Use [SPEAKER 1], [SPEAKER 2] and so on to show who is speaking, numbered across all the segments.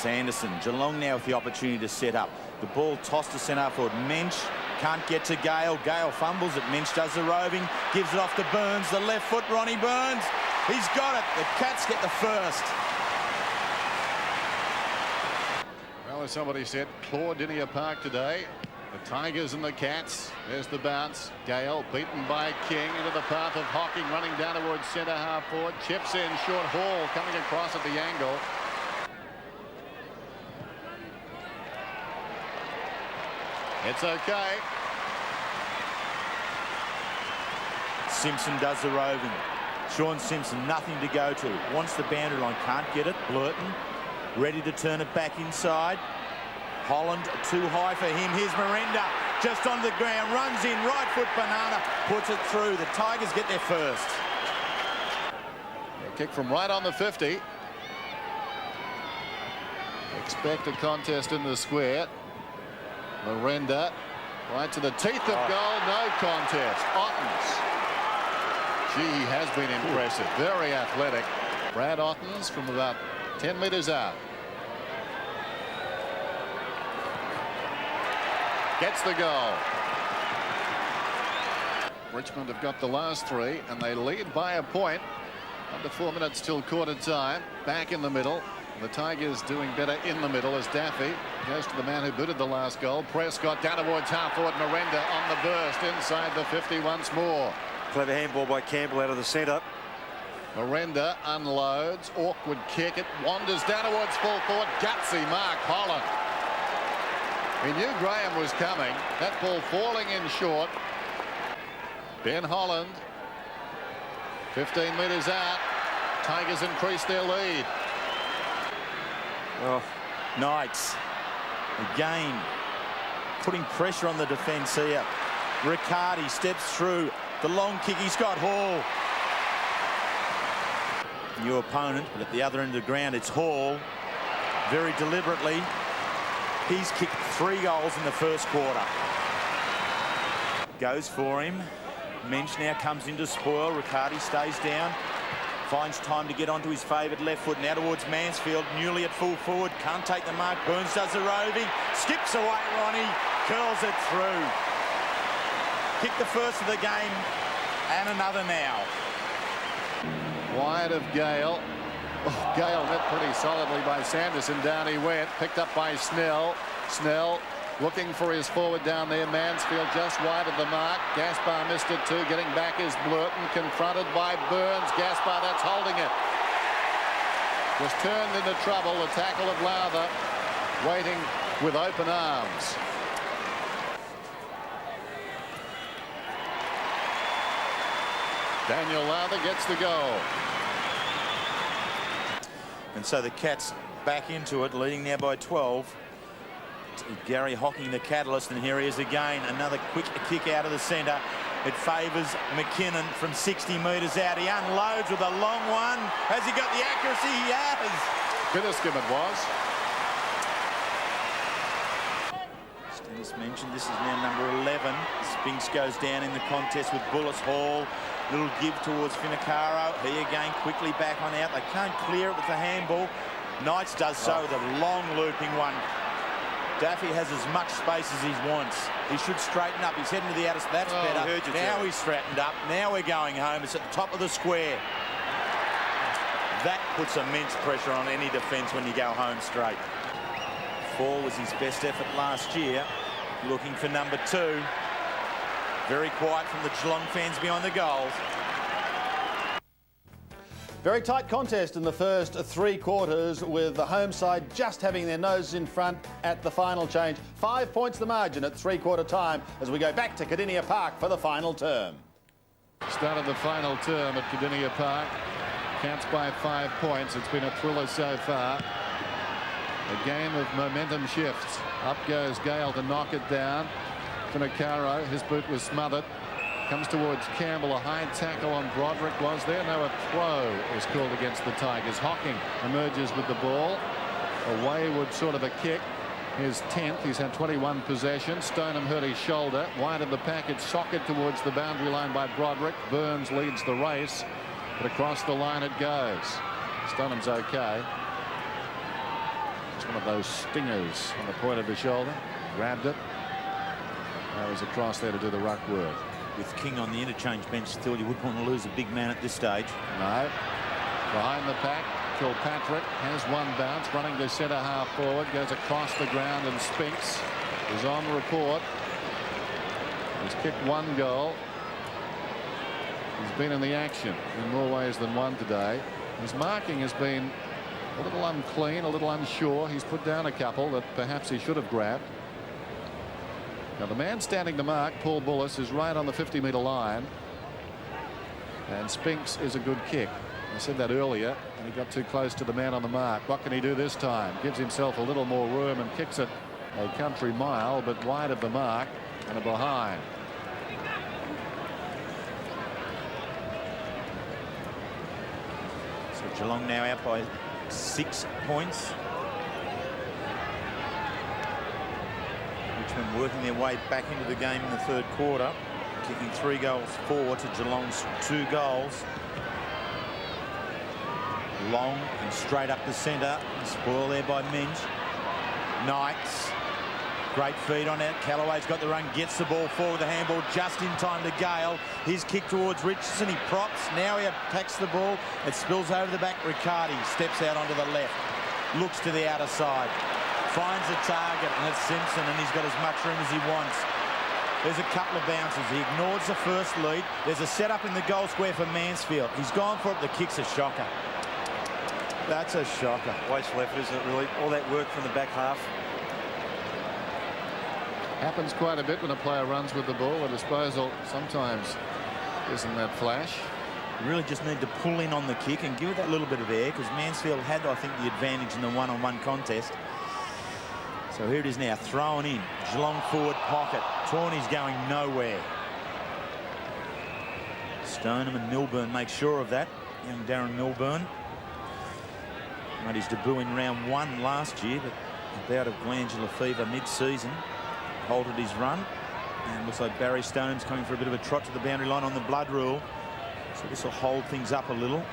[SPEAKER 1] Sanderson. Geelong now with the opportunity to set up. The ball tossed to centre forward. Mensch can't get to Gale. Gale fumbles it. Mensch does the roving. Gives it off to Burns. The left foot, Ronnie Burns. He's got it. The Cats get the first.
[SPEAKER 2] Well, as somebody said, Kardinia Park today. The Tigers and the Cats. There's the bounce. Gale beaten by King into the path of Hocking, running down towards centre half forward. Chips in, short haul coming across at the angle. It's okay.
[SPEAKER 1] Simpson does the roving. Sean Simpson, nothing to go to. Wants the boundary line, can't get it. Blurton ready to turn it back inside. Holland too high for him. Here's Miranda just on the ground, runs in, right foot banana, puts it through. The Tigers get their first.
[SPEAKER 2] A kick from right on the 50. Expect a contest in the square. Miranda right to the teeth of goal. No contest. Ottens. Gee, he has been impressive. Very athletic. Brad Ottens from about 10 metres out. Gets the goal. Richmond have got the last three and they lead by a point. Under 4 minutes till quarter time. Back in the middle. The Tigers doing better in the middle as Daffy goes to the man who booted the last goal. Prescott down towards half forward. Miranda on the burst inside the 50 once more.
[SPEAKER 3] Clever handball by Campbell out of the centre.
[SPEAKER 2] Miranda unloads. Awkward kick. It wanders down towards full forward. Gutsy mark. Holland. He knew Graham was coming. That ball falling in short. Ben Holland. 15 metres out. Tigers increase their lead.
[SPEAKER 1] Oh, Knights again putting pressure on the defence here. Riccardi steps through. The long kick, he's got Hall. New opponent, but at the other end of the ground it's Hall. Very deliberately. He's kicked 3 goals in the first quarter. Goes for him. Mensch now comes into spoil. Riccardi stays down. Finds time to get onto his favoured left foot. Now towards Mansfield. Newly at full forward. Can't take the mark. Burns does the roving. Skips away, Ronnie. Curls it through. Kick the first of the game. And another now.
[SPEAKER 2] Wide of Gale. Oh, Gale met pretty solidly by Sanderson. Down he went. Picked up by Snell. Snell looking for his forward down there. Mansfield just wide of the mark. Gaspar missed it too. Getting back is Blurton. Confronted by Burns. Gaspar, that's holding it. Was turned into trouble. The tackle of Lowther waiting with open arms. Daniel Lowther gets the goal.
[SPEAKER 1] And so the Cats back into it, leading now by 12. Gary Hocking, the catalyst, and here he is again. Another quick kick out of the centre. It favours McKinnon from 60 metres out. He unloads with a long one. Has he got the accuracy? He has.
[SPEAKER 2] Bitterscombe it was.
[SPEAKER 1] Stennis mentioned this is now number 11. Spinks goes down in the contest with Bullis Hall. Little give towards Finacaro. He again quickly back on out. They can't clear it with the handball. Knights does so with a long looping one. Daffy has as much space as he wants. He should straighten up. He's heading to the outer. That's better. Now he's straightened up. Now we're going home. It's at the top of the square. That puts immense pressure on any defence when you go home straight. 4 was his best effort last year. Looking for number 2. Very quiet from the Geelong fans behind the goals.
[SPEAKER 4] Very tight contest in the first 3 quarters, with the home side just having their noses in front at the final change. 5 points the margin at 3/4 time as we go back to Kardinia Park for the final term.
[SPEAKER 2] Started the final term at Kardinia Park. Cats by 5 points. It's been a thriller so far. A game of momentum shifts. Up goes Gale to knock it down. Finacaro, his boot was smothered. Comes towards Campbell. A high tackle on Broderick was there. No, a throw was called against the Tigers. Hocking emerges with the ball. A wayward sort of a kick. His 10th. He's had 21 possessions. Stoneham hurt his shoulder. Wide of the package. Socket towards the boundary line by Broderick. Burns leads the race. But across the line it goes. Stoneham's okay. one of those stingers on the point of the shoulder. Grabbed it. That was across there to do the ruck work.
[SPEAKER 1] With King on the interchange bench, still you wouldn't want to lose a big man at this stage.
[SPEAKER 2] No. Behind the pack, Kilpatrick has one bounce, running to centre half forward, goes across the ground, and Spinks is on report. He's kicked one goal. He's been in the action in more ways than one today. His marking has been a little unclean, a little unsure. He's put down a couple that perhaps he should have grabbed. Now the man standing to mark, Paul Bullis, is right on the 50-metre line. And Spinks is a good kick. I said that earlier, and he got too close to the man on the mark. What can he do this time? Gives himself a little more room and kicks it a country mile, but wide of the mark and a behind.
[SPEAKER 1] So Geelong now out by 6 points. Richmond working their way back into the game in the third quarter, kicking 3 goals forward to Geelong's 2 goals. Long and straight up the centre. Spoil there by Minge. Knights. Great feed on it. Callaway's got the run, gets the ball forward, the handball just in time to Gale. His kick towards Richardson. He props. Now he attacks the ball. It spills over the back. Riccardi steps out onto the left. Looks to the outer side. Finds a target, and it's Simpson, and he's got as much room as he wants. There's a couple of bounces. He ignores the first lead. There's a setup in the goal square for Mansfield. He's gone for it. The kick's a shocker. That's a shocker.
[SPEAKER 3] Wasteful effort, isn't it, really? All that work from the back half.
[SPEAKER 2] Happens quite a bit when a player runs with the ball. A disposal sometimes isn't that flash.
[SPEAKER 1] You really just need to pull in on the kick and give it that little bit of air, because Mansfield had, I think, the advantage in the one-on-one contest. So here it is now, thrown in. Geelong forward pocket. Tawney's going nowhere. Stoneham and Milburn make sure of that. Young Darren Milburn made his debut in round 1 last year, but a bout of glandular fever mid-season halted his run. And looks like Barry Stoneham's coming for a bit of a trot to the boundary line on the blood rule. So this will hold things up a little.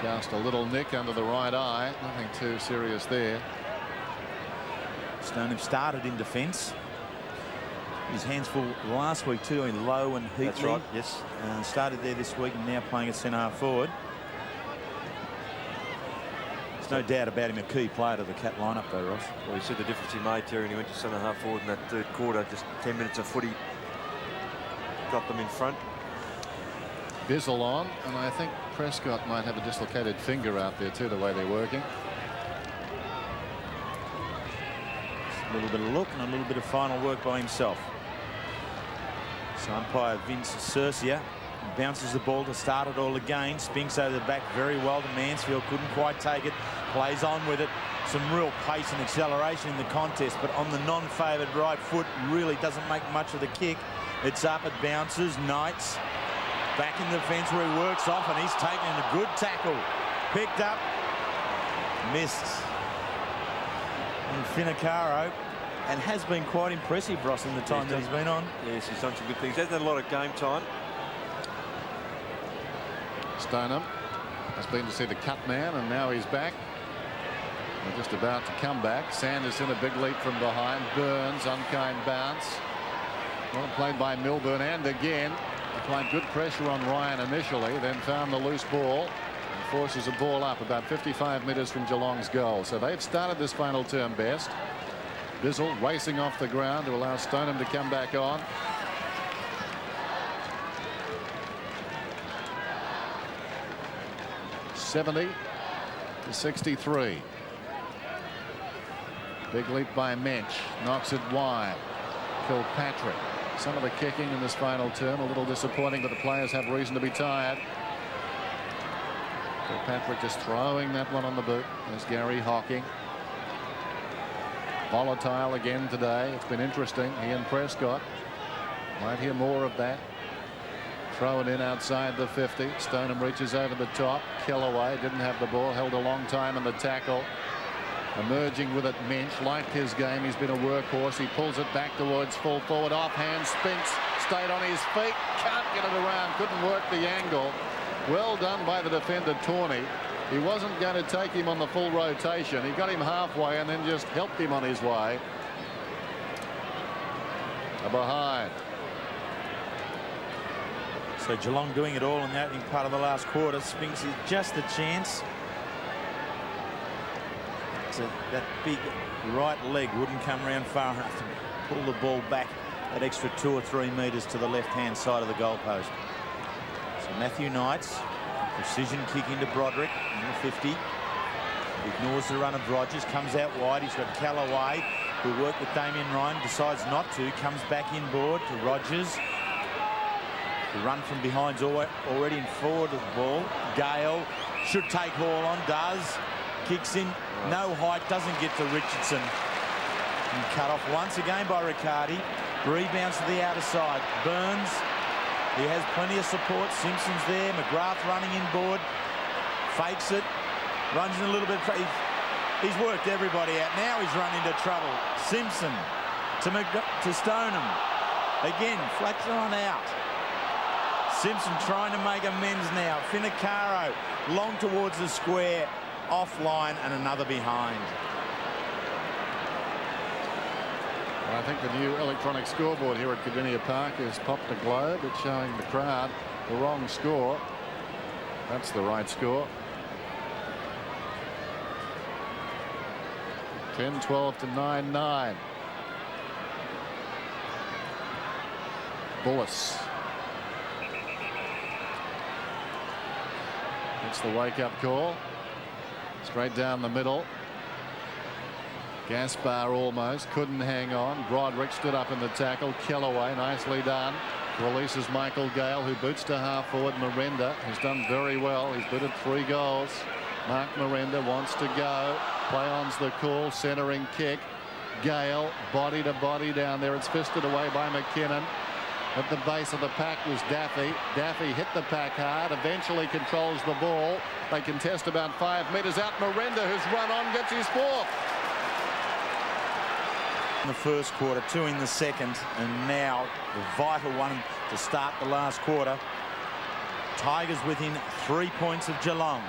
[SPEAKER 2] Just a little nick under the right eye. Nothing too serious there.
[SPEAKER 1] Stoneham started in defence. His hands full last week too, in Low and Heatley.
[SPEAKER 3] That's right, yes.
[SPEAKER 1] Started there this week and now playing at centre half forward. There's no doubt about him a key player to the Cat lineup though, Ross.
[SPEAKER 3] Well, you see the difference he made, Terry, when he went to centre half forward in that third quarter. Just 10 minutes of footy got them in front.
[SPEAKER 2] Bizzle on, and I think Prescott might have a dislocated finger out there too, the way they're working.
[SPEAKER 1] A little bit of look and a little bit of final work by himself. So umpire Vince Cercia bounces the ball to start it all again. Spinks over the back very well to Mansfield. Couldn't quite take it. Plays on with it. Some real pace and acceleration in the contest, but on the non-favoured right foot really doesn't make much of the kick. It's up, it bounces. Knights back in the fence where he works off, and he's taken a good tackle. Picked up. Missed. And Finacaro, and has been quite impressive, Ross, in the time that he's been on.
[SPEAKER 3] Yes, he's done some good things. He hasn't had a lot of game time.
[SPEAKER 2] Stoneham has been to see the cut man, and now he's back. They're just about to come back. Sanderson, a big leap from behind. Burns, unkind bounce. Well played by Milburn, and again applied good pressure on Ryan initially, then found the loose ball and forces a ball up about 55 metres from Geelong's goal. So they've started this final term best. Bizzle racing off the ground to allow Stoneham to come back on. (70-63). Big leap by Mensch, knocks it wide. Kilpatrick. Some of the kicking in this final term a little disappointing, but the players have reason to be tired. Kilpatrick just throwing that one on the boot. There's Gary Hocking. Volatile again today. It's been interesting. He and Prescott might hear more of that. Throw it in outside the 50. Stoneham reaches over the top. Kellaway didn't have the ball, held a long time in the tackle. Emerging with it, Mensch liked his game. He's been a workhorse. He pulls it back towards full forward. Offhand, Spinks stayed on his feet. Can't get it around. Couldn't work the angle. Well done by the defender, Tawney. He wasn't going to take him on the full rotation. He got him halfway and then just helped him on his way. A behind.
[SPEAKER 1] So Geelong doing it all in the opening part of the last quarter. Spinks is just a chance. So that big right leg wouldn't come round far enough to pull the ball back that extra 2 or 3 metres to the left-hand side of the goalpost. So Matthew Knights, precision kick into Broderick in the 50. Ignores the run of Rogers, comes out wide. He's got Callaway, who worked with Damien Ryan, decides not to, comes back inboard to Rogers. The run from behind's already in forward of the ball. Gale should take Hall on, does. Kicks in, no height, doesn't get to Richardson. And cut off once again by Riccardi. Rebounds to the outer side. Burns, he has plenty of support. Simpson's there. McGrath running inboard. Fakes it. Runs in a little bit. He's worked everybody out. Now he's run into trouble. Simpson to Stoneham. Again, flags on out. Simpson trying to make amends now. Finacaro long towards the square. Offline and another behind.
[SPEAKER 2] I think the new electronic scoreboard here at Kardinia Park has popped a globe. It's showing the crowd the wrong score. That's the right score. 10-12 to 9-9. Bullis. It's the wake-up call. Straight down the middle. Gaspar almost couldn't hang on. Broderick stood up in the tackle. Kellaway, nicely done. Releases Michael Gale, who boots to half forward. Miranda has done very well. He's booted 3 goals. Mark Miranda wants to go. Play on's the call. Centering kick. Gale body to body down there. It's fisted away by McKinnon. At the base of the pack was Daffy. Daffy hit the pack hard. Eventually controls the ball. They contest about 5 metres out. Miranda, who's run on, gets his 4th.
[SPEAKER 1] In the first quarter, 2 in the second, and now the vital one to start the last quarter. Tigers within 3 points of Geelong.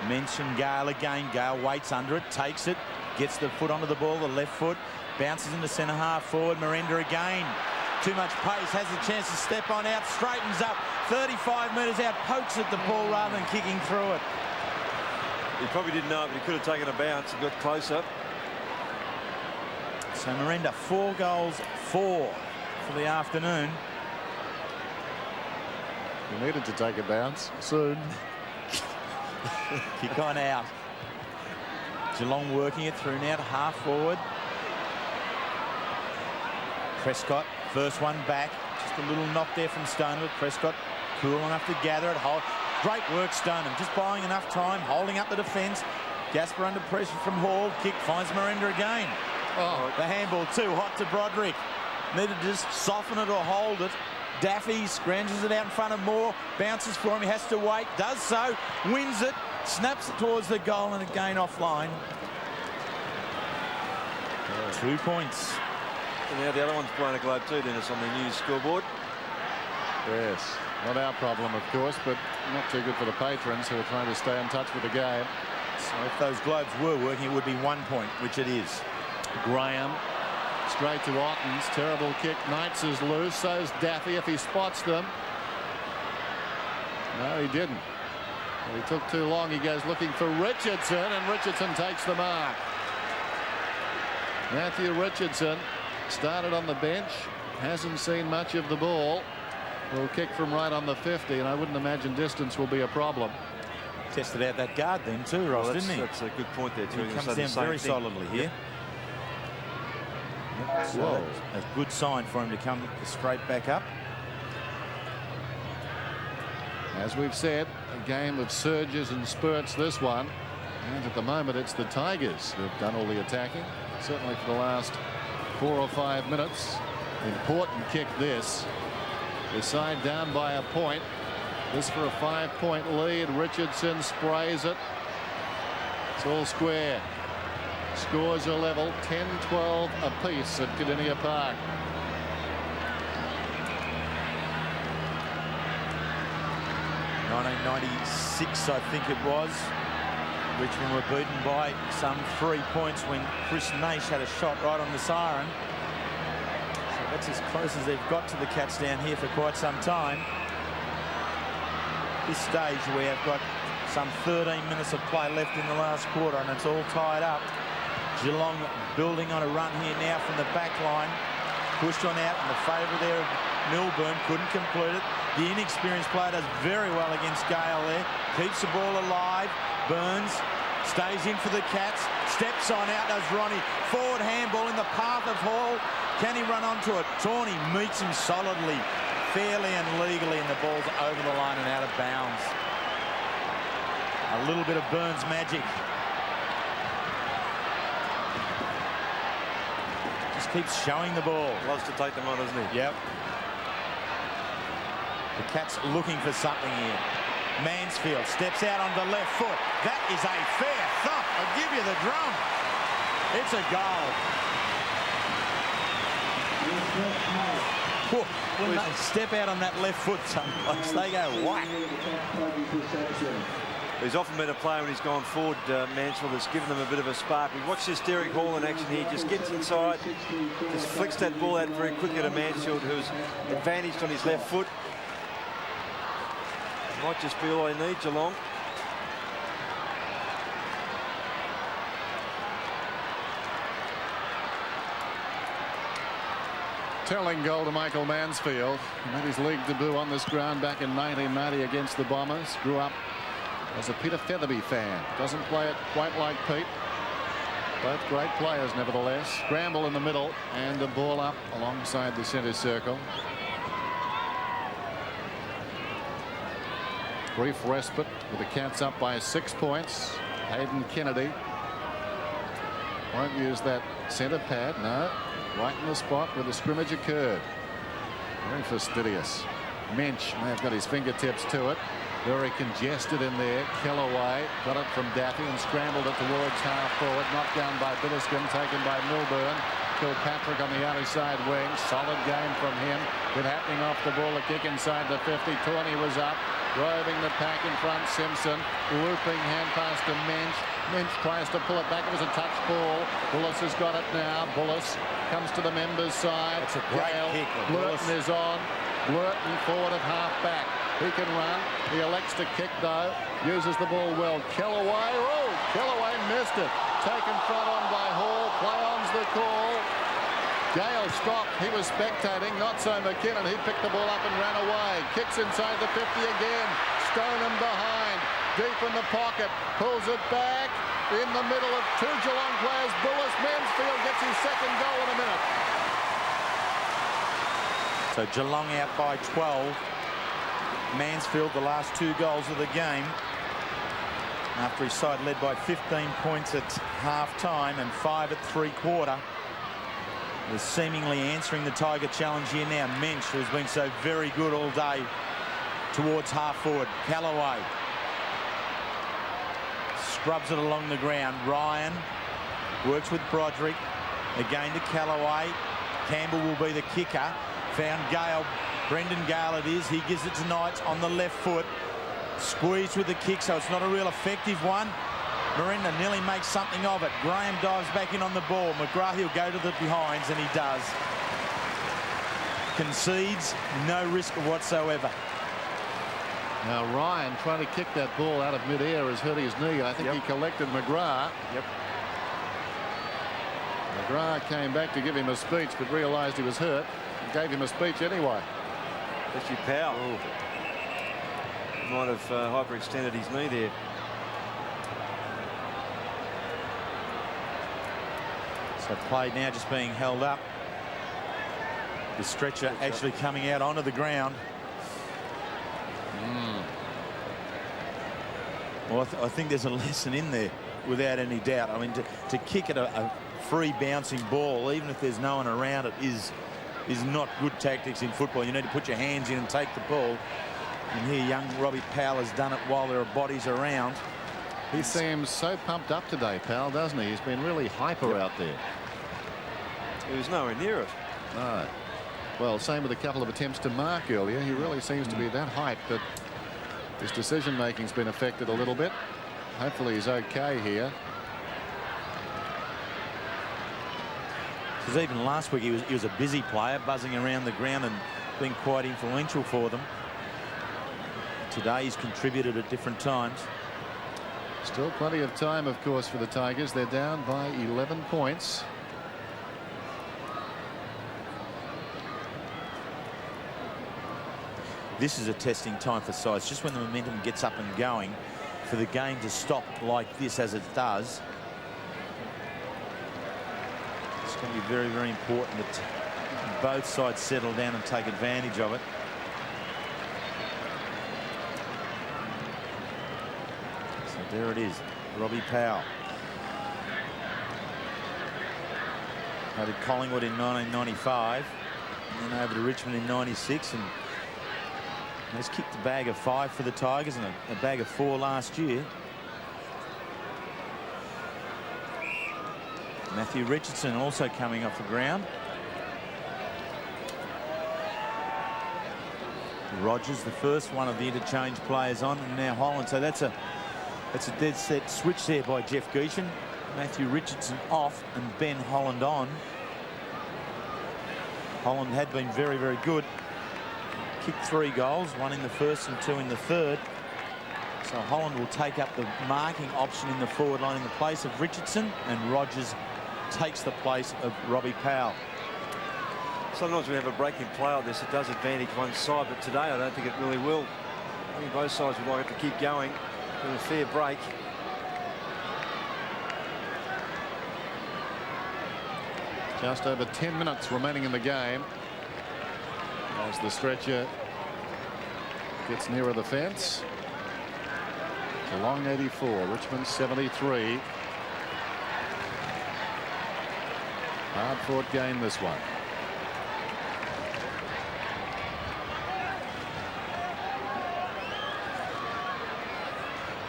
[SPEAKER 1] Mention Gale again. Gale waits under it, takes it, gets the foot onto the ball, the left foot, bounces into centre half forward. Miranda again. Too much pace, has a chance to step on out, straightens up, 35 metres out, pokes at the ball rather than kicking through it.
[SPEAKER 3] He probably didn't know it, but he could have taken a bounce and got closer.
[SPEAKER 1] So Miranda, 4 goals, 4 for the afternoon.
[SPEAKER 2] He needed to take a bounce soon.
[SPEAKER 1] Kick on out. Geelong working it through now to half forward. Prescott, first one back. Just a little knock there from Stoneham. Prescott cool enough to gather it. Great work, Stoneham. Just buying enough time, holding up the defence. Gasper under pressure from Hall. Kick finds Miranda again. Oh, the handball too hot to Broderick. Needed to just soften it or hold it. Daffy scrounges it out in front of Moore. Bounces for him. He has to wait. Does so. Wins it. Snaps it towards the goal and again offline. 2 points.
[SPEAKER 3] And now the other one's playing a globe too, Dennis, on the new scoreboard.
[SPEAKER 2] Yes, not our problem, of course, but not too good for the patrons who are trying to stay in touch with the game.
[SPEAKER 1] So if those globes were working, it would be 1 point, which it is.
[SPEAKER 2] Graham straight to Ottens. Terrible kick. Knights is loose. So's Daffy if he spots them. No, he didn't. Well, he took too long. He goes looking for Richardson, and Richardson takes the mark. Matthew Richardson started on the bench. Hasn't seen much of the ball. Will kick from right on the 50, and I wouldn't imagine distance will be a problem.
[SPEAKER 1] Tested out that guard then too, Ross, didn't he?
[SPEAKER 3] That's a good point there too.
[SPEAKER 1] He comes down very solidly here. Yep. So a good sign for him to come straight back up.
[SPEAKER 2] As we've said, a game of surges and spurts, this one. And at the moment, it's the Tigers who've done all the attacking. Certainly for the last 4 or 5 minutes. Important kick this. The side down by a point. This for a 5-point lead. Richardson sprays it. It's all square. Scores are level, 10-12 apiece at Kardinia Park.
[SPEAKER 1] 1996, I think it was. Richmond were beaten by some 3 points when Chris Nash had a shot right on the siren. So that's as close as they've got to the Cats down here for quite some time. This stage we have got some 13 minutes of play left in the last quarter, and it's all tied up. Geelong building on a run here now from the back line. Pushed on out in the favour there of Milburn, couldn't complete it. The inexperienced player does very well against Gale there. Keeps the ball alive. Burns stays in for the Cats. Steps on out, does Ronnie. Forward handball in the path of Hall. Can he run onto it? Tawney meets him solidly, fairly and legally, and the ball's over the line and out of bounds. A little bit of Burns magic. Just keeps showing the ball.
[SPEAKER 3] Loves to take them on, doesn't he?
[SPEAKER 1] Yep. The Cats looking for something here. Mansfield steps out on the left foot. That is a fair thump. I'll give you the drum. It's a goal. Whew. When they step out on that left foot sometimes, they go whack.
[SPEAKER 3] He's often been a player when he's gone forward, Mansfield, that's given them a bit of a spark. We watched this Derek Hall in action here. Just gets inside, just flicks that ball out very quickly to Mansfield, who's advantaged on his left foot. Might just be all they need, Geelong.
[SPEAKER 2] Telling goal to Michael Mansfield. He made his league debut on this ground back in 1990 against the Bombers. Grew up as a Peter Featherby fan. Doesn't play it quite like Pete. Both great players, nevertheless. Scramble in the middle and a ball up alongside the centre circle. Brief respite with the Cats up by 6 points. Hayden Kennedy won't use that centre pad. No, right in the spot where the scrimmage occurred. Very fastidious. Mensch may have got his fingertips to it. Very congested in there. Kellaway got it from Daffy and scrambled it towards half forward. Knocked down by Bitterskin, taken by Milburn. Kilpatrick on the outer side wing. Solid game from him. Good happening off the ball. A kick inside the 50. Tawney was up. Roving the pack in front, Simpson. Looping hand pass to Mensch. Mensch tries to pull it back. It was a touch ball. Bullis has got it now. Bullis comes to the members' side.
[SPEAKER 1] It's a great kick.
[SPEAKER 2] Blurton is on. Blurton forward at half back. He can run. He elects to kick though. Uses the ball well. Kellaway. Oh, Kellaway missed it. Taken front on by Hall. Play on's the call. Gale stopped. He was spectating. Not so McKinnon. He picked the ball up and ran away. Kicks inside the 50 again. Stoneham behind. Deep in the pocket. Pulls it back. In the middle of two Geelong players. Bullis. Mansfield gets his second goal in a minute.
[SPEAKER 1] So Geelong out by 12. Mansfield, the last 2 goals of the game. After his side led by 15 points at half-time and 5 at three-quarter. Is seemingly answering the Tiger challenge here now. Mensch, who's been so very good all day towards half forward. Callaway scrubs it along the ground. Ryan works with Broderick. Again to Callaway. Campbell will be the kicker. Found Gale. Brendan Gale it is. He gives it to Knights on the left foot. Squeezed with the kick, so it's not a real effective one. Miranda nearly makes something of it. Graham dives back in on the ball. McGrath, he'll go to the behinds, and he does. Concedes, no risk whatsoever.
[SPEAKER 2] Now Ryan trying to kick that ball out of mid-air has hurt his knee. I think he collected McGrath.
[SPEAKER 3] Yep.
[SPEAKER 2] McGrath came back to give him a speech, but realised he was hurt. Gave him a speech anyway.
[SPEAKER 3] Especially Powell. Might have hyperextended his knee there.
[SPEAKER 1] So play now just being held up. The stretcher actually coming out onto the ground. Well, I think there's a lesson in there, without any doubt. I mean, to kick at a free bouncing ball, even if there's no one around it, is not good tactics in football. You need to put your hands in and take the ball. And here, young Robbie Powell has done it while there are bodies around.
[SPEAKER 2] He seems so pumped up today, Powell, doesn't he? He's been really hyper out there.
[SPEAKER 3] He was nowhere near it.
[SPEAKER 2] No. Well, same with a couple of attempts to mark earlier. He really seems to be that hyped that His decision-making's been affected a little bit. Hopefully he's okay here.
[SPEAKER 1] Because even last week he was a busy player, buzzing around the ground and being quite influential for them. Today he's contributed at different times.
[SPEAKER 2] Still plenty of time, of course, for the Tigers. They're down by 11 points.
[SPEAKER 1] This is a testing time for sides. Just when the momentum gets up and going, for the game to stop like this as it does, it's going to be very, very important that both sides settle down and take advantage of it. So there it is, Robbie Powell. Played at Collingwood in 1995, and then over to Richmond in 96, and he's kicked a bag of 5 for the Tigers and a bag of 4 last year. Matthew Richardson also coming off the ground. Rogers, the first one of the interchange players on, and now Holland. So that's a dead set switch there by Jeff Geeshan. Matthew Richardson off and Ben Holland on. Holland had been very, very good. Kicked 3 goals, 1 in the first and 2 in the third. So Holland will take up the marking option in the forward line in the place of Richardson, and Rogers takes the place of Robbie Powell.
[SPEAKER 3] Sometimes we have a breaking play like this, it does advantage one side, but today I don't think it really will. I think both sides would like it to keep going with a fair break.
[SPEAKER 2] Just over 10 minutes remaining in the game as the stretcher gets nearer the fence. Geelong 84, Richmond 73. Hard-fought game, this one.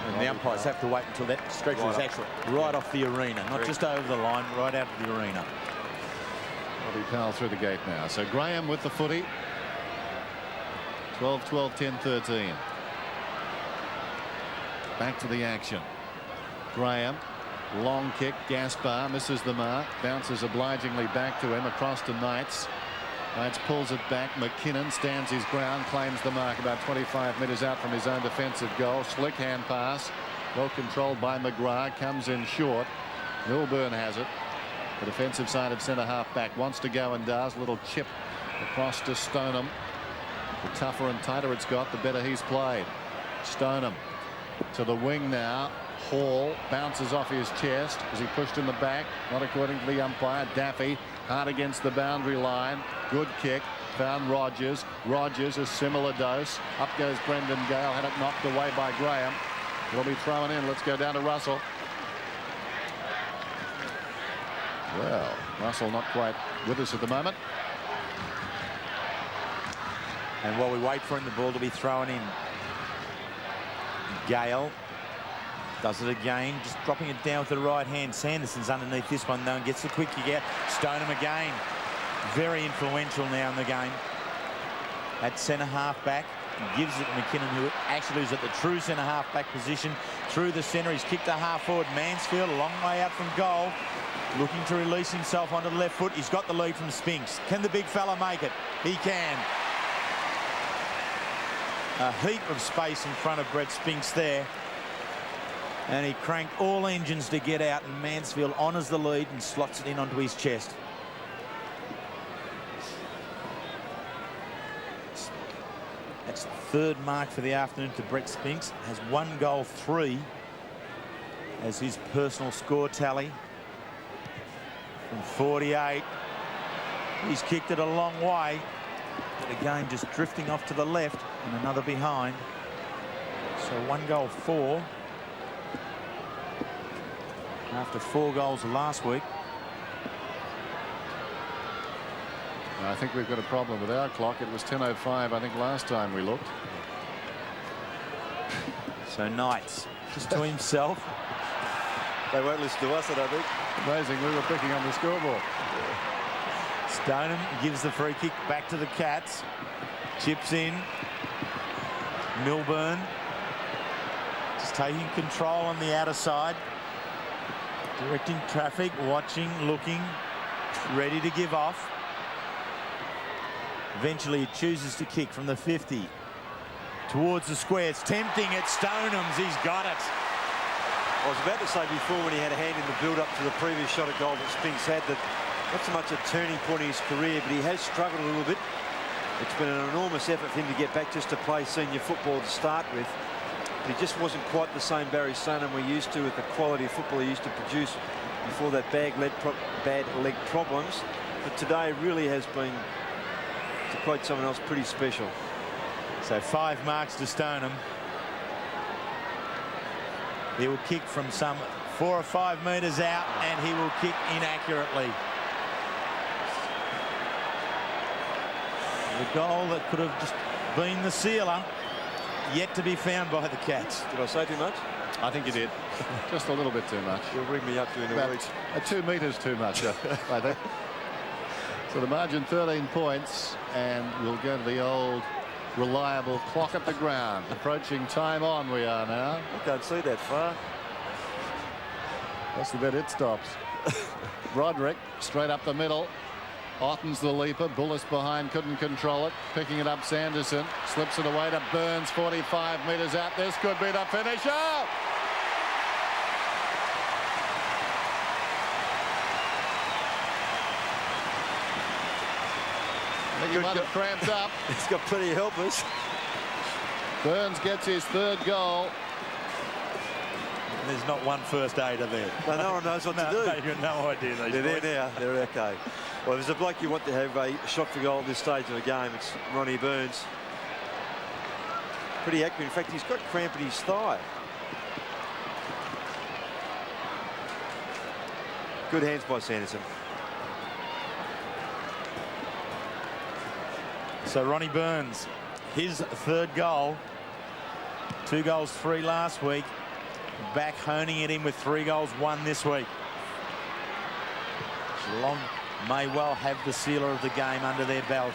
[SPEAKER 1] And the umpires have to wait until that stretcher is actually right off the arena, not just over the line, right out of the arena.
[SPEAKER 2] Robbie Powell through the gate now. So Graham with the footy. 12, 12, 10, 13. Back to the action. Graham. Long kick. Gaspar misses the mark. Bounces obligingly back to him across to Knights. Knights pulls it back. McKinnon stands his ground, claims the mark about 25 metres out from his own defensive goal. Slick hand pass. Well controlled by McGrath. Comes in short. Milburn has it. The defensive side of centre half back wants to go and does. Little chip across to Stoneham. The tougher and tighter it's got, the better he's played. Stoneham to the wing now. Hall bounces off his chest as he pushed in the back, not according to the umpire. Daffy hard against the boundary line. Good kick. Found Rogers. Rogers a similar dose. Up goes Brendan Gale. Had it knocked away by Graham. Will be thrown in. Let's go down to Russell. Well, Russell not quite with us at the moment.
[SPEAKER 1] And while we wait for him, the ball to be thrown in. Gale does it again, just dropping it down with the right hand. Sanderson's underneath this one though and gets the quick kick out. Stoneham again. Very influential now in the game. At centre half back. He gives it to McKinnon, who actually is at the true centre half back position. Through the centre, he's kicked a half forward. Mansfield a long way out from goal. Looking to release himself onto the left foot. He's got the lead from Spinks. Can the big fella make it? He can. A heap of space in front of Brett Spinks there. And he cranked all engines to get out, and Mansfield honours the lead and slots it in onto his chest. That's the third mark for the afternoon to Brett Spinks. Has 1 goal, 3 as his personal score tally. From 48. He's kicked it a long way. But again, just drifting off to the left and another behind. So 1 goal, 4. After 4 goals last week.
[SPEAKER 2] I think we've got a problem with our clock. It was 10:05, I think, last time we looked.
[SPEAKER 1] So Knights just to himself.
[SPEAKER 3] They won't listen to us, I don't think.
[SPEAKER 2] Amazing, we were picking on the scoreboard.
[SPEAKER 1] Stoneham gives the free kick back to the Cats. Chips in. Milburn taking control on the outer side, directing traffic, watching, looking, ready to give off. Eventually he chooses to kick from the 50 towards the square. It's tempting at Stoneham's. He's got it.
[SPEAKER 3] I was about to say before, when he had a hand in the build-up to the previous shot at goal that Spinks had, that not so much a turning point in his career, but he has struggled a little bit. It's been an enormous effort for him to get back just to play senior football to start with. But he just wasn't quite the same Barry Sonham we're used to with the quality of football he used to produce before that bad leg problems. But today really has been, to quote someone else, pretty special.
[SPEAKER 1] So 5 marks to Stoneham. He will kick from some 4 or 5 metres out, and he will kick inaccurately. The goal that could have just been the sealer, yet to be found by the Cats.
[SPEAKER 3] Did I say too much?
[SPEAKER 2] I think you did. Just a little bit too much.
[SPEAKER 3] You'll ring me up to in a
[SPEAKER 2] About
[SPEAKER 3] week.
[SPEAKER 2] 2 metres too much, I think. So the margin 13 points, and we'll go to the old reliable clock at the ground. Approaching time on we are now.
[SPEAKER 3] I can't see that far.
[SPEAKER 2] That's the bit it stops. Roderick straight up the middle. Otten's the leaper. Bullis behind, couldn't control it. Picking it up, Sanderson slips it away to Burns, 45 metres out. This could be the finisher. I think he might have cramped up.
[SPEAKER 3] He's got plenty of helpers.
[SPEAKER 2] Burns gets his 3rd goal.
[SPEAKER 1] There's not one first aider there.
[SPEAKER 3] No one knows what to do.
[SPEAKER 1] You've got no idea.
[SPEAKER 3] They're there now. They're okay. Well, if there's a bloke you want to have a shot for goal at this stage of the game, it's Ronnie Burns. Pretty accurate. In fact, he's got cramp in his thigh. Good hands by Sanderson.
[SPEAKER 1] So Ronnie Burns, his 3rd goal. 2 goals, 3 last week. Back honing it in with 3 goals, 1 this week. Geelong may well have the sealer of the game under their belt.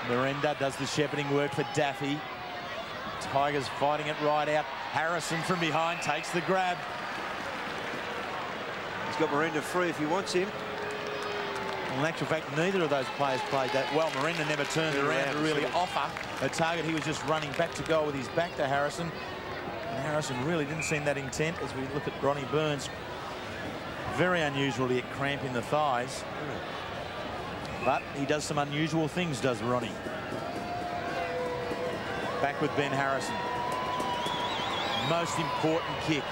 [SPEAKER 1] Miranda does the shepherding work for Daffy. Tigers fighting it right out. Harrison from behind takes the grab.
[SPEAKER 3] He's got Miranda free if he wants him.
[SPEAKER 1] Well, in actual fact, neither of those players played that well. Miranda never turned around to really offer a target. He was just running back to goal with his back to Harrison. And Harrison really didn't seem that intent as we look at Ronnie Burns. Very unusual to get cramp in the thighs. But he does some unusual things, does Ronnie. Back with Ben Harrison. Most important kick.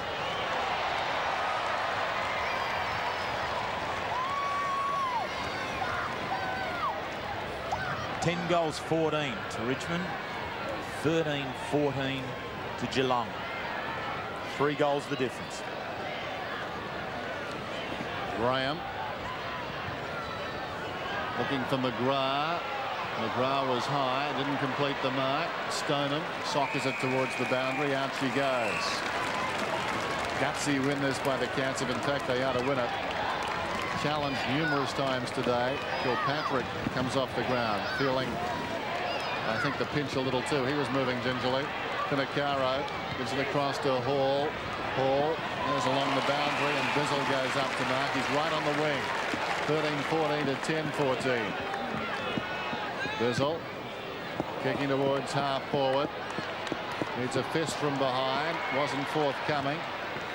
[SPEAKER 1] $10 goals, 14 to Richmond, 13-14 to Geelong. 3 goals the difference.
[SPEAKER 2] Graham looking for McGrath. McGrath was high, didn't complete the mark. Stoneham sockers it towards the boundary. Out she goes. Gutsy win this by the Cats, if in fact they are to win it. Challenged numerous times today. Kilpatrick comes off the ground, feeling, I think, the pinch a little too. He was moving gingerly. Finacaro gives it across to Hall. Hall goes along the boundary, and Bizzle goes up to mark. He's right on the wing. 13-14 to 10-14. Bizzle kicking towards half forward. Needs a fist from behind. Wasn't forthcoming.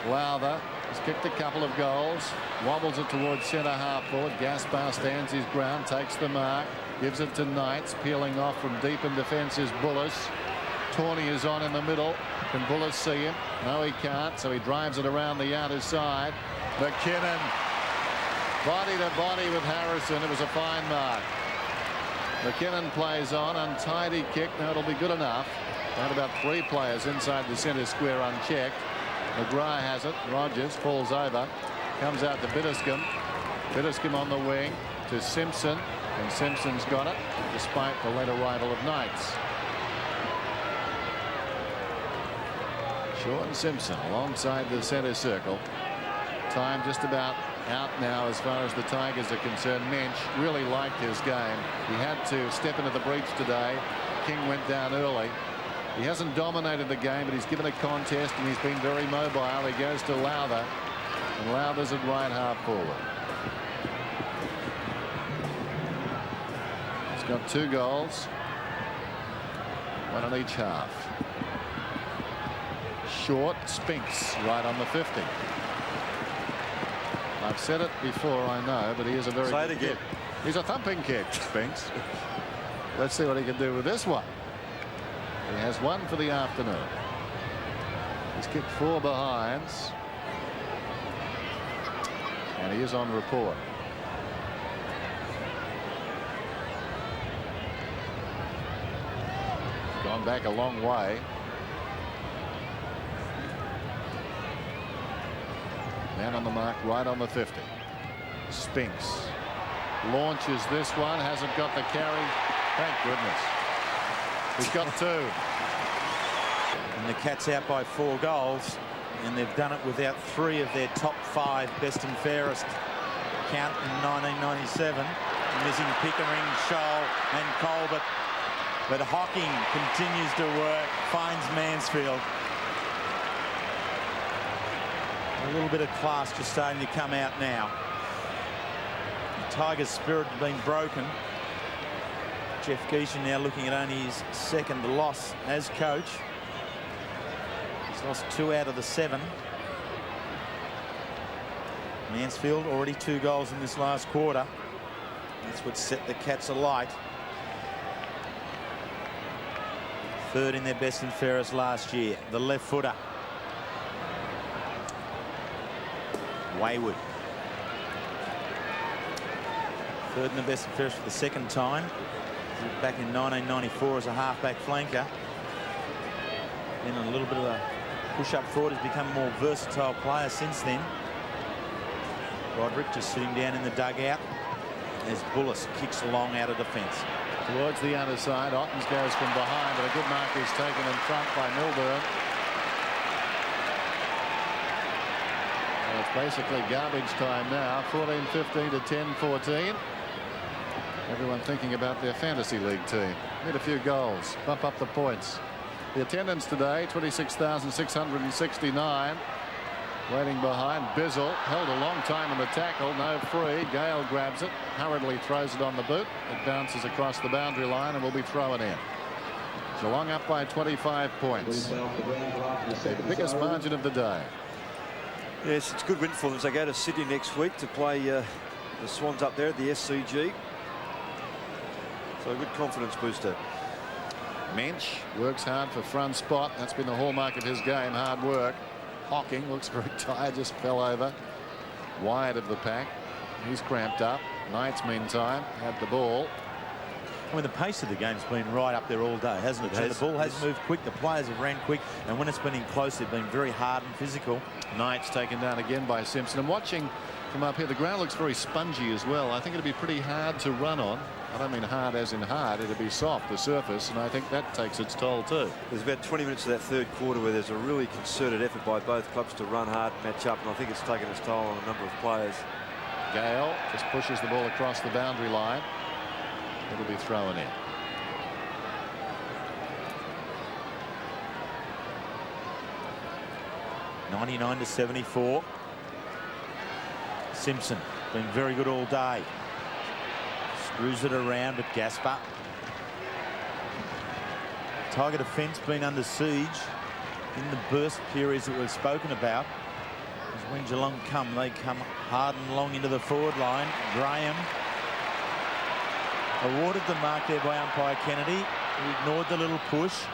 [SPEAKER 2] Lowther has kicked a couple of goals. Wobbles it towards centre half forward. Gaspar stands his ground, takes the mark, gives it to Knights. Peeling off from deep in defence is Bullis. Tawney is on in the middle. Can Bullis see him? No, he can't, so he drives it around the outer side. McKinnon body to body with Harrison. It was a fine mark. McKinnon plays on. Untidy kick. No, it'll be good enough. Had about 3 players inside the centre square unchecked. McGrath has it. Rogers falls over. Comes out to Bitterscombe. Bitterscombe on the wing to Simpson. And Simpson's got it, despite the late arrival of Knights. Sean Simpson alongside the centre circle. Time just about out now as far as the Tigers are concerned. Mensch really liked his game. He had to step into the breach today. King went down early. He hasn't dominated the game, but he's given a contest and he's been very mobile. He goes to Lowther, and Lowther's at right half forward. He's got 2 goals, 1 on each half. Short, Spinks right on the 50. I've said it before, I know, but he is a very good kick. He's a thumping kick, Spinks. Let's see what he can do with this one. He has 1 for the afternoon. He's kicked 4 behinds. And he is on report. Gone back a long way. Man on the mark right on the 50. Spinks launches this one. Hasn't got the carry. Thank goodness. He's got 2.
[SPEAKER 1] And the Cats out by 4 goals, and they've done it without 3 of their top 5 best and fairest count in 1997. Missing Pickering, Scholl and Colbert. But Hocking continues to work, finds Mansfield. A little bit of class just starting to come out now. The Tigers' spirit has been broken. Jeff Geisha now looking at only his 2nd loss as coach. He's lost 2 out of the 7. Mansfield already 2 goals in this last quarter. That's what set the Cats alight. 3rd in their best and fairest last year. The left footer. Wayward. 3rd in the best and fairest for the 2nd time. Back in 1994 as a halfback flanker. Then a little bit of a push-up forward, has become a more versatile player since then. Roderick just sitting down in the dugout as Bullis kicks along out of defence.
[SPEAKER 2] Towards the underside, Ottens goes from behind, but a good mark is taken in front by Milburn. Well, it's basically garbage time now. 14-15 to 10-14. Everyone thinking about their fantasy league team. Need a few goals, bump up the points. The attendance today, 26,669. Waiting behind. Bizzle held a long time in the tackle. No free. Gale grabs it, hurriedly throws it on the boot. It bounces across the boundary line and will be thrown in. Geelong up by 25 points. The biggest margin of the day.
[SPEAKER 3] Yes, it's a good win for them as they go to Sydney next week to play the Swans up there at the SCG. So a good confidence booster.
[SPEAKER 2] Mensch works hard for front spot. That's been the hallmark of his game, hard work. Hocking looks very tired, just fell over. Wide of the pack. He's cramped up. Knights, meantime, had the ball.
[SPEAKER 1] I mean, the pace of the game's been right up there all day, hasn't it? The ball has moved quick, the players have ran quick, and when it's been in close, they've been very hard and physical.
[SPEAKER 2] Knights taken down again by Simpson. And watching from up here, the ground looks very spongy as well. I think it'll be pretty hard to run on. I don't mean hard as in hard. It'll be soft, the surface, and I think that takes its toll too.
[SPEAKER 3] There's about 20 minutes of that 3rd quarter where there's a really concerted effort by both clubs to run hard and match up, and I think it's taken its toll on a number of players.
[SPEAKER 2] Gale just pushes the ball across the boundary line. It'll be thrown in.
[SPEAKER 1] (99-74). Simpson been very good all day. Screws it around, but Gaspar. Tiger defence been under siege in the burst periods that we've spoken about. Because when Geelong come, they come hard and long into the forward line. Graham awarded the mark there by umpire Kennedy. He ignored the little push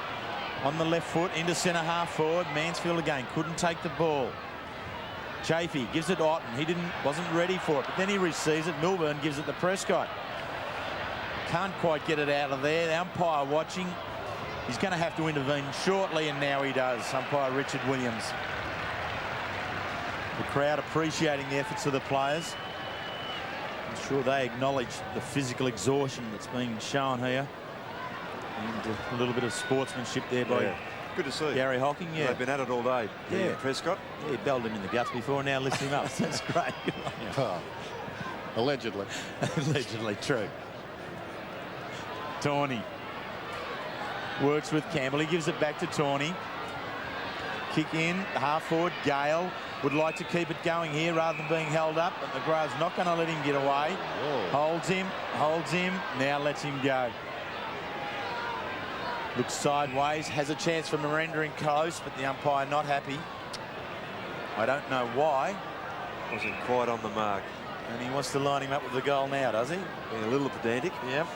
[SPEAKER 1] on the left foot into centre half forward. Mansfield again couldn't take the ball. Chafee gives it Otten. He wasn't ready for it, but then he receives it. Milburn gives it to Prescott. Can't quite get it out of there. The umpire watching. He's going to have to intervene shortly, and now he does. Umpire Richard Williams. The crowd appreciating the efforts of the players. I'm sure they acknowledge the physical exhaustion that's being shown here. And a little bit of sportsmanship there by
[SPEAKER 3] good to see
[SPEAKER 1] Gary Hocking. Yeah,
[SPEAKER 3] they've been at it all day.
[SPEAKER 1] Yeah,
[SPEAKER 3] Prescott.
[SPEAKER 1] Yeah, he belled him in the guts before. Now lifts him up. That's great.
[SPEAKER 2] Oh, allegedly.
[SPEAKER 1] Allegedly true. Tawney Works with Campbell. He gives it back to Tawney. Kick in, half forward. Gale would like to keep it going here rather than being held up, and the Grove's not going to let him get away.
[SPEAKER 2] Whoa.
[SPEAKER 1] Holds him, now lets him go. Looks sideways, has a chance for Miranda close, but the umpire not happy. I don't know why.
[SPEAKER 3] Wasn't quite on the mark.
[SPEAKER 1] And he wants to line him up with the goal now, does he?
[SPEAKER 3] Being a little pedantic.
[SPEAKER 1] Yep.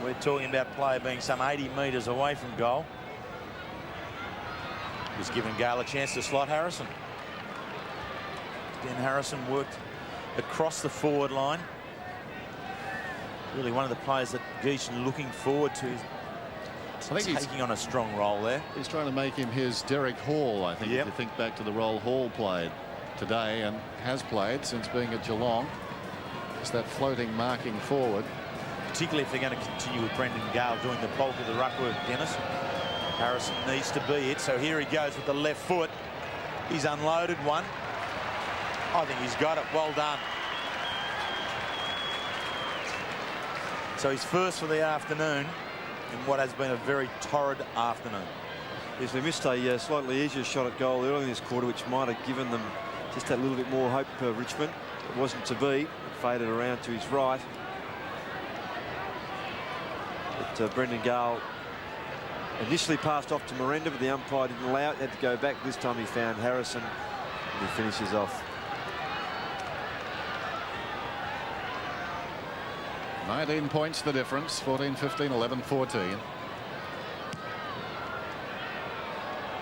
[SPEAKER 1] We're talking about player being some 80 metres away from goal. He's given Gale a chance to slot Harrison. Dan Harrison worked across the forward line. Really one of the players that Geelong looking forward to. I think taking on a strong role there.
[SPEAKER 2] He's trying to make him his Derek Hall, I think, if you think back to the role Hall played today and has played since being at Geelong. It's that floating marking forward.
[SPEAKER 1] Particularly if they're going to continue with Brendan Gale doing the bulk of the ruck work, Dennis. Harrison needs to be it, so here he goes with the left foot. He's unloaded one. I think he's got it. Well done. So he's first for the afternoon in what has been a very torrid afternoon.
[SPEAKER 3] Yes, they missed a slightly easier shot at goal early in this quarter, which might have given them just that little bit more hope for Richmond. It wasn't to be. It faded around to his right. But Brendan Gale initially passed off to Miranda, but the umpire didn't allow it. Had to go back. This time he found Harrison, and he finishes off.
[SPEAKER 2] 19 points the difference. 14-15, 11-14.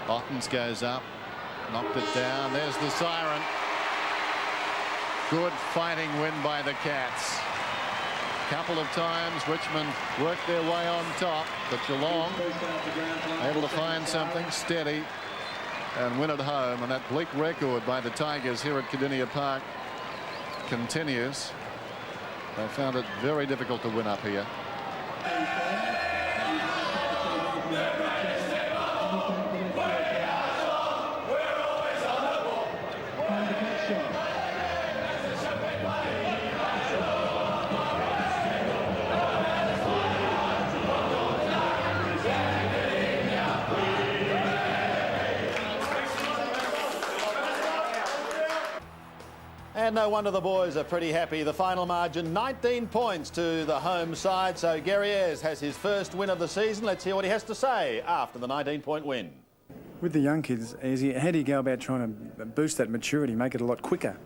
[SPEAKER 2] Ottens goes up, knocked it down. There's the siren. Good fighting win by the Cats. Couple of times Richmond worked their way on top, but Geelong able to find something steady and win at home. And that bleak record by the Tigers here at Kardinia Park continues. They found it very difficult to win up here.
[SPEAKER 4] And no wonder the boys are pretty happy. The final margin, 19 points to the home side. So Gary Ayres has his first win of the season. Let's hear what he has to say after the 19-point win.
[SPEAKER 5] With the young kids, how do you go about trying to boost that maturity, make it a lot quicker?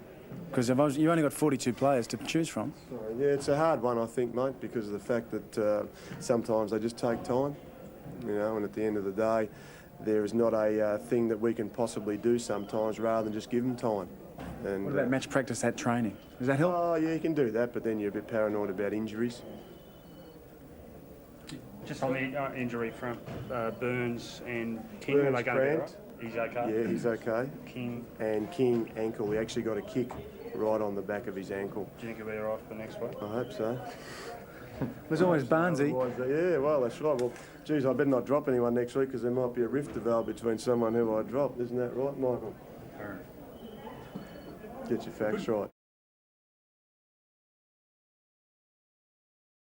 [SPEAKER 5] Because you only got 42 players to choose from.
[SPEAKER 6] Yeah, it's a hard one, I think, mate, because of the fact that sometimes they just take time, you know, and at the end of the day, there is not a thing that we can possibly do sometimes rather than just give them time. And,
[SPEAKER 5] what about match practice at training? Does that help?
[SPEAKER 6] Oh, yeah, you can do that, but then you're a bit paranoid about injuries.
[SPEAKER 7] Just on the injury front, Burns and King,
[SPEAKER 6] Burns
[SPEAKER 7] are they going to be
[SPEAKER 6] cramped.
[SPEAKER 7] right? He's okay?
[SPEAKER 6] Yeah, he's okay.
[SPEAKER 7] King.
[SPEAKER 6] And King, ankle. He actually got a kick right on the back of his ankle.
[SPEAKER 7] Do you think he'll be all right for next week?
[SPEAKER 6] I hope so.
[SPEAKER 5] There's always Barnesy.
[SPEAKER 6] Yeah, well, that's right. Well, geez, I better not drop anyone next week because there might be a rift developed between someone who I drop. Isn't that right, Michael? Get your facts right.